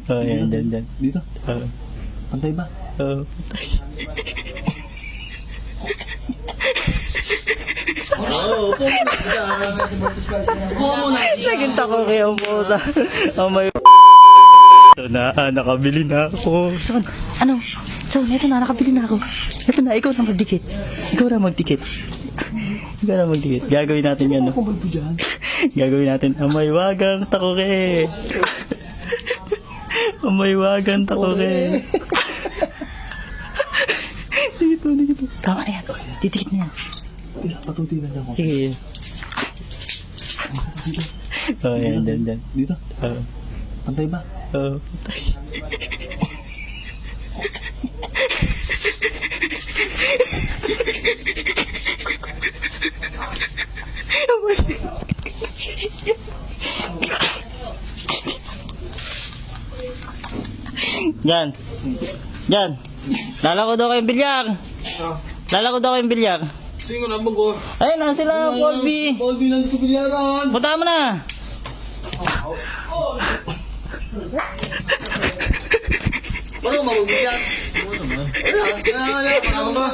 Oh, yan, dyan. Dito? Oo. Pantay ba? Oo. Oo, upo muna. Upo muna. Naging tako kayo ang puta. Oh, may... Ito na, nakabili na ako. Son, ano? Son, ito na, nakabili na ako. Ito na, ikaw na magdikit. Ikaw na magdikit. Ikaw na magdikit. Gagawin natin yan, no? Ako ba dyan? Gagawin natin, amaywagang takoke. Amaywagang takoke. Dito. Tama na yan. Titikit na yan. Patutilan ako. Sige. Dito? Oh, yan, dyan. Dito? Oo. Pantay ba? Oo. Yan. Lalako daw kayong bilyar. Lalako daw kayong bilyar. Sige na, bago. Ayun na sila, Paul B. Paul B lang dito bilyaran. Punta mo na. Ano, mabubilyan? Ano naman? Wala,